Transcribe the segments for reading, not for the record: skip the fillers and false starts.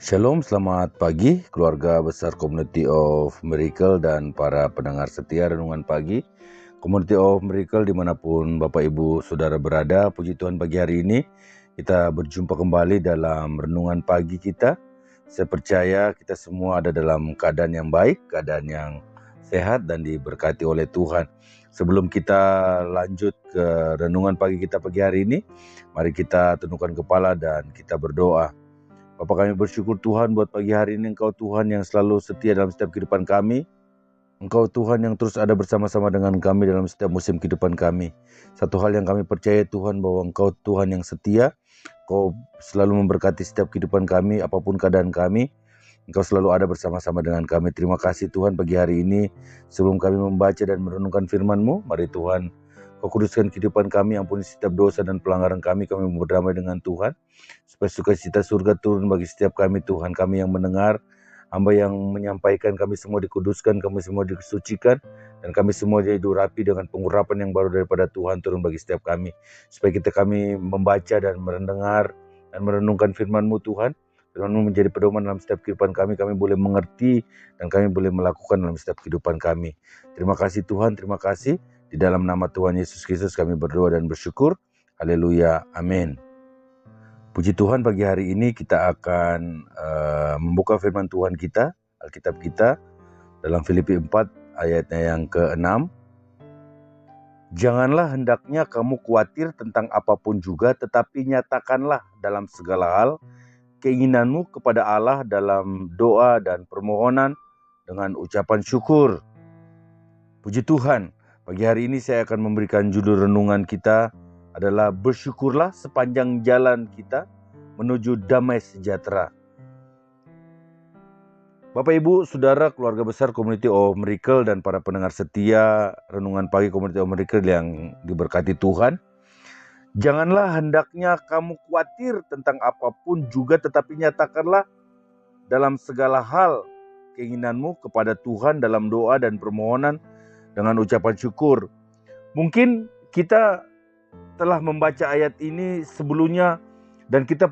Shalom, selamat pagi keluarga besar Community of Miracle dan para pendengar setia Renungan Pagi Community of Miracle dimanapun Bapak Ibu Saudara berada. Puji Tuhan, pagi hari ini kita berjumpa kembali dalam Renungan Pagi kita. Saya percaya kita semua ada dalam keadaan yang baik, keadaan yang sehat dan diberkati oleh Tuhan. Sebelum kita lanjut ke Renungan Pagi kita pagi hari ini, mari kita tundukkan kepala dan kita berdoa. Bapa, kami bersyukur Tuhan buat pagi hari ini. Engkau Tuhan yang selalu setia dalam setiap kehidupan kami. Engkau Tuhan yang terus ada bersama-sama dengan kami dalam setiap musim kehidupan kami. Satu hal yang kami percaya Tuhan, bahwa Engkau Tuhan yang setia. Engkau selalu memberkati setiap kehidupan kami, apapun keadaan kami. Engkau selalu ada bersama-sama dengan kami. Terima kasih Tuhan pagi hari ini. Sebelum kami membaca dan merenungkan firman-Mu, mari Tuhan Kau kuduskan kehidupan kami, ampuni setiap dosa dan pelanggaran kami berdamai dengan Tuhan. Supaya sukacita surga turun bagi setiap kami Tuhan. Kami yang mendengar, hamba yang menyampaikan, kami semua dikuduskan, kami semua disucikan, dan kami semua jadi durapi dengan pengurapan yang baru daripada Tuhan turun bagi setiap kami. Supaya kami membaca dan mendengar dan merenungkan firman-Mu Tuhan. Firman-Mu menjadi pedoman dalam setiap kehidupan kami boleh mengerti dan kami boleh melakukan dalam setiap kehidupan kami. Terima kasih Tuhan, terima kasih. Di dalam nama Tuhan Yesus Kristus kami berdoa dan bersyukur. Haleluya, amin. Puji Tuhan, pagi hari ini kita akan membuka firman Tuhan kita, Alkitab kita, dalam Filipi 4 ayatnya yang ke-6. Janganlah hendaknya kamu khawatir tentang apapun juga, tetapi nyatakanlah dalam segala hal keinginanmu kepada Allah dalam doa dan permohonan dengan ucapan syukur. Puji Tuhan, pagi hari ini saya akan memberikan judul renungan kita adalah bersyukurlah sepanjang jalan kita menuju damai sejahtera. Bapak Ibu Saudara keluarga besar Community of Miracle dan para pendengar setia Renungan Pagi Community of Miracle yang diberkati Tuhan. Janganlah hendaknya kamu khawatir tentang apapun juga, tetapi nyatakanlah dalam segala hal keinginanmu kepada Tuhan dalam doa dan permohonan dengan ucapan syukur. Mungkin kita telah membaca ayat ini sebelumnya dan kita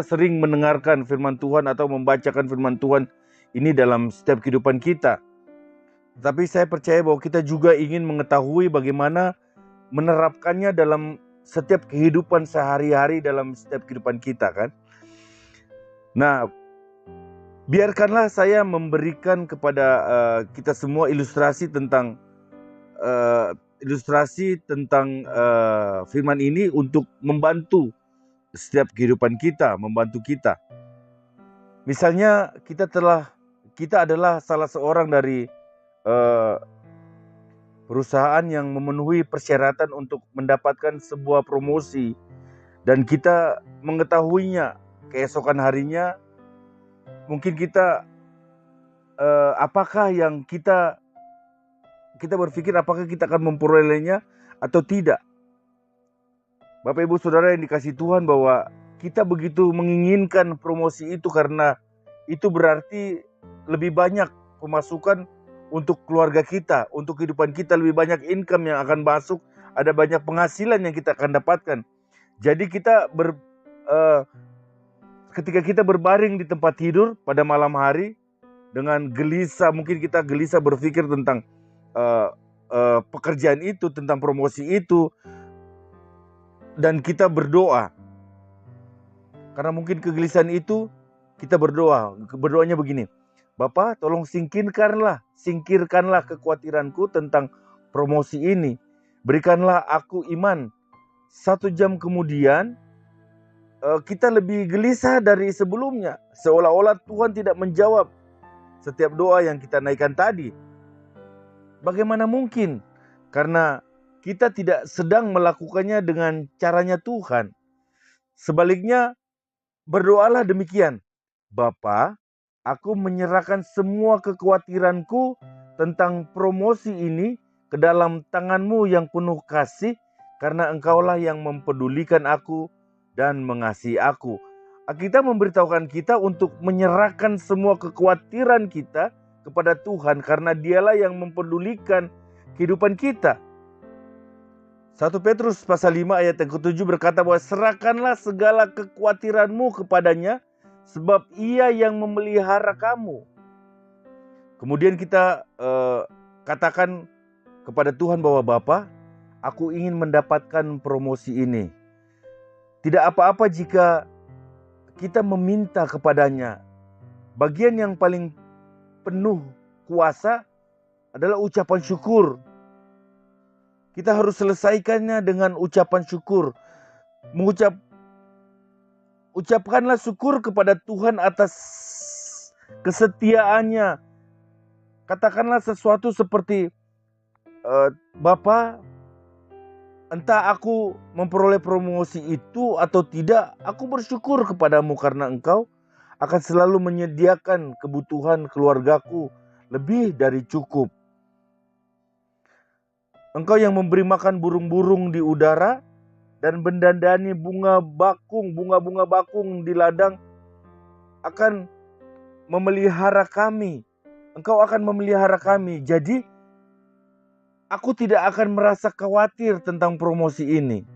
sering mendengarkan firman Tuhan atau membacakan firman Tuhan ini dalam setiap kehidupan kita. Tapi saya percaya bahwa kita juga ingin mengetahui bagaimana menerapkannya dalam setiap kehidupan sehari-hari, dalam setiap kehidupan kita kan. Nah, biarkanlah saya memberikan kepada kita semua ilustrasi tentang firman ini untuk membantu setiap kehidupan kita, membantu kita. Misalnya kita adalah salah seorang dari perusahaan yang memenuhi persyaratan untuk mendapatkan sebuah promosi, dan kita mengetahuinya keesokan harinya. Mungkin kita kita berpikir apakah kita akan memperolehnya atau tidak. Bapak Ibu Saudara yang dikasihi Tuhan, bahwa kita begitu menginginkan promosi itu karena itu berarti lebih banyak pemasukan untuk keluarga kita, untuk kehidupan kita, lebih banyak income yang akan masuk, ada banyak penghasilan yang kita akan dapatkan. Jadi ketika kita berbaring di tempat tidur pada malam hari dengan gelisah, mungkin kita gelisah berpikir tentang pekerjaan itu, tentang promosi itu, dan kita berdoa. Karena mungkin kegelisahan itu, kita berdoanya begini, Bapa, tolong singkirkanlah kekhawatiranku tentang promosi ini. Berikanlah aku iman. 1 jam kemudian kita lebih gelisah dari sebelumnya, seolah-olah Tuhan tidak menjawab setiap doa yang kita naikkan tadi. Bagaimana mungkin? Karena kita tidak sedang melakukannya dengan caranya Tuhan. Sebaliknya, berdoalah demikian, Bapa, aku menyerahkan semua kekhawatiranku tentang promosi ini ke dalam tangan-Mu yang penuh kasih, karena Engkaulah yang mempedulikan aku dan mengasihi aku. Kita memberitahukan kita untuk menyerahkan semua kekhawatiran kita kepada Tuhan, karena Dialah yang mempedulikan kehidupan kita. 1 Petrus pasal 5 ayat yang ke-7 berkata bahwa serahkanlah segala kekhawatiranmu kepadanya, sebab Ia yang memelihara kamu. Kemudian kita katakan kepada Tuhan bahwa Bapa, aku ingin mendapatkan promosi ini. Tidak apa-apa jika kita meminta kepadanya. Bagian yang paling penuh kuasa adalah ucapan syukur. Kita harus selesaikannya dengan ucapan syukur. Ucapkanlah syukur kepada Tuhan atas kesetiaannya. Katakanlah sesuatu seperti, Bapa, entah aku memperoleh promosi itu atau tidak, aku bersyukur kepadamu karena Engkau akan selalu menyediakan kebutuhan keluargaku lebih dari cukup. Engkau yang memberi makan burung-burung di udara dan mendandani bunga-bunga bakung di ladang akan memelihara kami. Engkau akan memelihara kami. Jadi aku tidak akan merasa khawatir tentang promosi ini.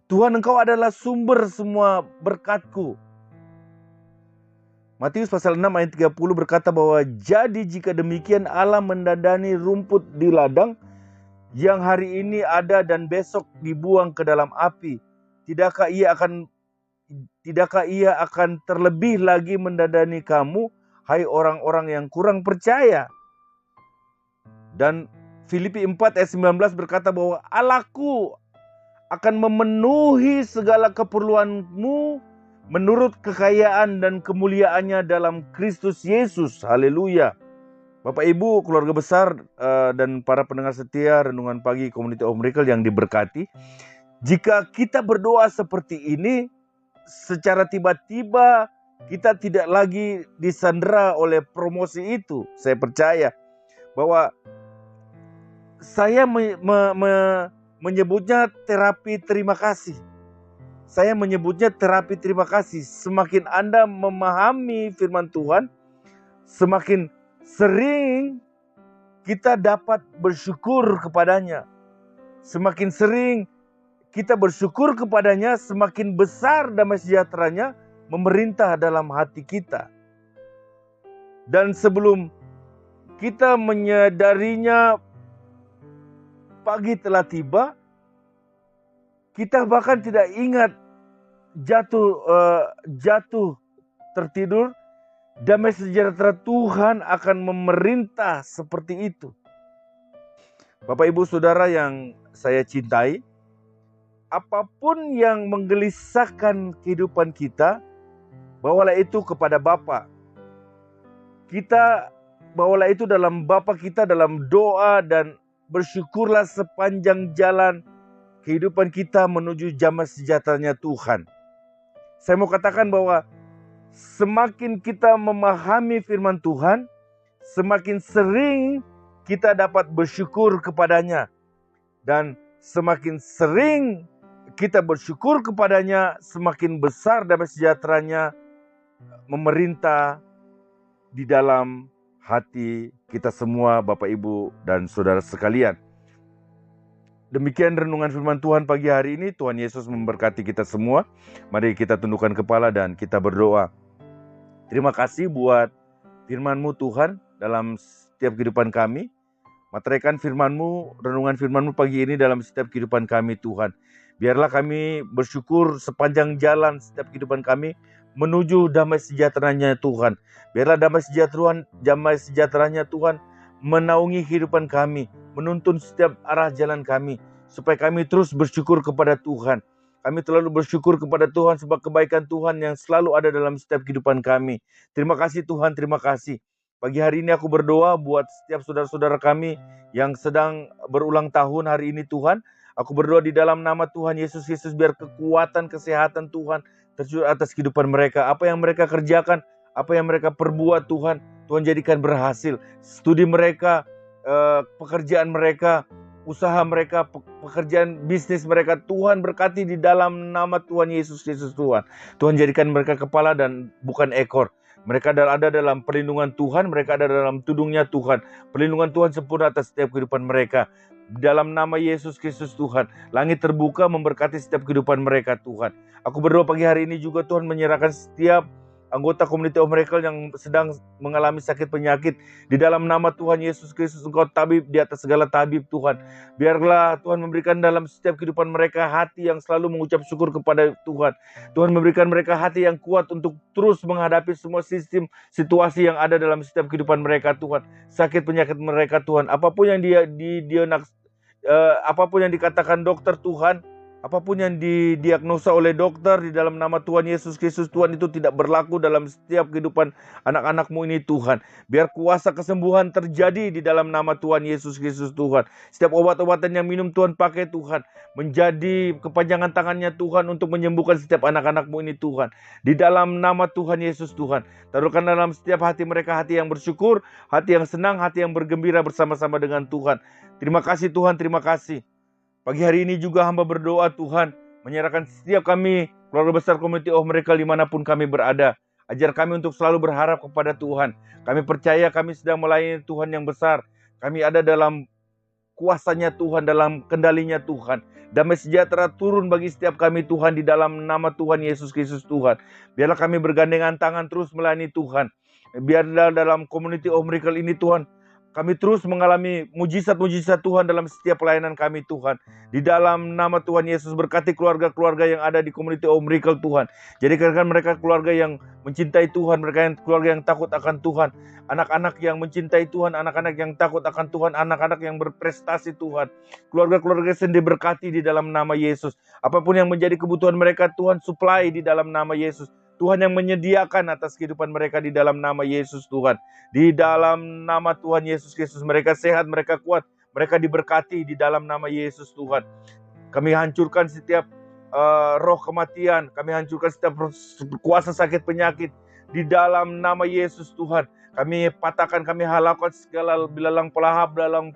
Tuhan, Engkau adalah sumber semua berkat-Ku. Matius pasal 6 ayat 30 berkata bahwa jadi jika demikian Allah mendandani rumput di ladang yang hari ini ada dan besok dibuang ke dalam api. Tidakkah ia akan terlebih lagi mendandani kamu, hai orang-orang yang kurang percaya? Dan Filipi 4 ayat 19 berkata bahwa Allah-Ku akan memenuhi segala keperluanmu menurut kekayaan dan kemuliaannya dalam Kristus Yesus. Haleluya. Bapak Ibu, keluarga besar dan para pendengar setia Renungan Pagi Community of Miracle yang diberkati. Jika kita berdoa seperti ini, secara tiba-tiba kita tidak lagi disandera oleh promosi itu. Saya percaya bahwa saya menyebutnya terapi terima kasih. Saya menyebutnya terapi terima kasih. Semakin Anda memahami firman Tuhan, semakin sering kita dapat bersyukur kepadanya. Semakin sering kita bersyukur kepadanya, semakin besar damai sejahteranya memerintah dalam hati kita. Dan sebelum kita menyadarinya, pagi telah tiba, kita bahkan tidak ingat jatuh tertidur, damai sejahtera Tuhan akan memerintah seperti itu. Bapak Ibu Saudara yang saya cintai, apapun yang menggelisahkan kehidupan kita, bawalah itu kepada Bapa. Kita bawalah itu dalam Bapa kita, dalam doa, dan bersyukurlah sepanjang jalan kehidupan kita menuju damai sejahteranya Tuhan. Saya mau katakan bahwa semakin kita memahami firman Tuhan, semakin sering kita dapat bersyukur kepadanya. Dan semakin sering kita bersyukur kepadanya, semakin besar damai sejahteranya memerintah di dalam hati kita semua, Bapak Ibu dan Saudara sekalian. Demikian renungan firman Tuhan pagi hari ini. Tuhan Yesus memberkati kita semua. Mari kita tundukkan kepala dan kita berdoa. Terima kasih buat firman-Mu Tuhan dalam setiap kehidupan kami. Materaikan firman-Mu, renungan firman-Mu pagi ini dalam setiap kehidupan kami Tuhan. Biarlah kami bersyukur sepanjang jalan setiap kehidupan kami menuju damai sejahteranya Tuhan. Biarlah damai sejahteranya Tuhan menaungi kehidupan kami, menuntun setiap arah jalan kami, supaya kami terus bersyukur kepada Tuhan. Kami terlalu bersyukur kepada Tuhan sebab kebaikan Tuhan yang selalu ada dalam setiap kehidupan kami. Terima kasih Tuhan, terima kasih. Pagi hari ini aku berdoa buat setiap saudara-saudara kami yang sedang berulang tahun hari ini Tuhan. Aku berdoa di dalam nama Tuhan Yesus Kristus, biar kekuatan, kesehatan Tuhan tercurah atas kehidupan mereka. Apa yang mereka kerjakan, apa yang mereka perbuat Tuhan, Tuhan jadikan berhasil. Studi mereka, pekerjaan mereka, usaha mereka, pekerjaan bisnis mereka, Tuhan berkati di dalam nama Tuhan Yesus Kristus Tuhan. Tuhan jadikan mereka kepala dan bukan ekor. Mereka ada dalam perlindungan Tuhan, mereka ada dalam tudungnya Tuhan. Perlindungan Tuhan sempurna atas setiap kehidupan mereka. Dalam nama Yesus Kristus Tuhan, langit terbuka memberkati setiap kehidupan mereka Tuhan. Aku berdoa pagi hari ini juga Tuhan menyerahkan setiap anggota Community of Miracle yang sedang mengalami sakit penyakit. Di dalam nama Tuhan Yesus Kristus, Engkau tabib di atas segala tabib Tuhan. Biarlah Tuhan memberikan dalam setiap kehidupan mereka hati yang selalu mengucap syukur kepada Tuhan. Tuhan memberikan mereka hati yang kuat untuk terus menghadapi semua sistem situasi yang ada dalam setiap kehidupan mereka Tuhan. Sakit penyakit mereka Tuhan, apapun yang apapun yang dikatakan dokter Tuhan, apapun yang didiagnosa oleh dokter, di dalam nama Tuhan Yesus Kristus Tuhan, itu tidak berlaku dalam setiap kehidupan anak-anak-Mu ini Tuhan. Biar kuasa kesembuhan terjadi di dalam nama Tuhan Yesus Kristus Tuhan. Setiap obat-obatan yang minum Tuhan pakai Tuhan, menjadi kepanjangan tangannya Tuhan untuk menyembuhkan setiap anak-anak-Mu ini Tuhan. Di dalam nama Tuhan Yesus Tuhan, taruhkan dalam setiap hati mereka hati yang bersyukur, hati yang senang, hati yang bergembira bersama-sama dengan Tuhan. Terima kasih Tuhan, terima kasih. Pagi hari ini juga hamba berdoa Tuhan, menyerahkan setiap kami, keluarga besar Community of Miracle dimanapun kami berada. Ajar kami untuk selalu berharap kepada Tuhan. Kami percaya kami sedang melayani Tuhan yang besar. Kami ada dalam kuasanya Tuhan, dalam kendalinya Tuhan. Damai sejahtera turun bagi setiap kami Tuhan, di dalam nama Tuhan Yesus Kristus Tuhan. Biarlah kami bergandengan tangan terus melayani Tuhan. Biarlah dalam Community of Miracle ini Tuhan, kami terus mengalami mujizat-mujizat Tuhan dalam setiap pelayanan kami Tuhan. Di dalam nama Tuhan Yesus, berkati keluarga-keluarga yang ada di Community of Miracle Tuhan. Jadikan mereka keluarga yang mencintai Tuhan, mereka yang keluarga yang takut akan Tuhan. Anak-anak yang mencintai Tuhan, anak-anak yang takut akan Tuhan, anak-anak yang berprestasi Tuhan. Keluarga-keluarga sendiri berkati di dalam nama Yesus. Apapun yang menjadi kebutuhan mereka Tuhan supply di dalam nama Yesus. Tuhan yang menyediakan atas kehidupan mereka di dalam nama Yesus Tuhan. Di dalam nama Tuhan Yesus Kristus, mereka sehat, mereka kuat, mereka diberkati di dalam nama Yesus Tuhan. Kami hancurkan setiap roh kematian, kami hancurkan setiap kuasa sakit penyakit di dalam nama Yesus Tuhan. Kami patahkan, kami halaukan segala bilalang pelahap, bilalang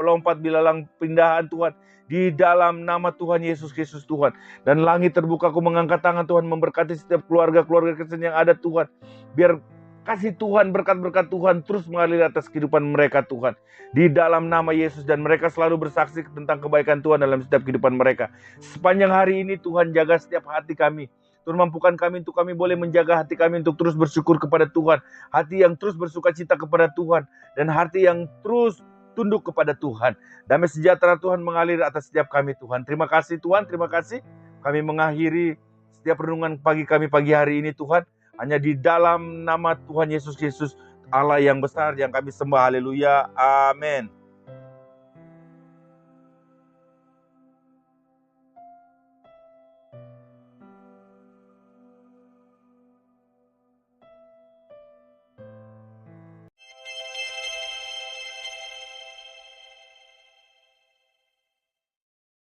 pelompat, bilalang pindahan Tuhan, di dalam nama Tuhan Yesus Kristus Tuhan. Dan langit terbuka, aku mengangkat tangan Tuhan, memberkati setiap keluarga-keluarga Kristen yang ada Tuhan. Biar kasih Tuhan, berkat-berkat Tuhan terus mengalir atas kehidupan mereka Tuhan. Di dalam nama Yesus, dan mereka selalu bersaksi tentang kebaikan Tuhan dalam setiap kehidupan mereka. Sepanjang hari ini Tuhan jaga setiap hati kami. Tuhan mampukan kami untuk kami boleh menjaga hati kami untuk terus bersyukur kepada Tuhan. Hati yang terus bersuka cita kepada Tuhan. Dan hati yang terus tunduk kepada Tuhan. Damai sejahtera Tuhan mengalir atas setiap kami Tuhan. Terima kasih Tuhan, terima kasih. Kami mengakhiri setiap renungan pagi kami pagi hari ini Tuhan. Hanya di dalam nama Tuhan Yesus Kristus, Allah yang besar yang kami sembah. Haleluya. Amin.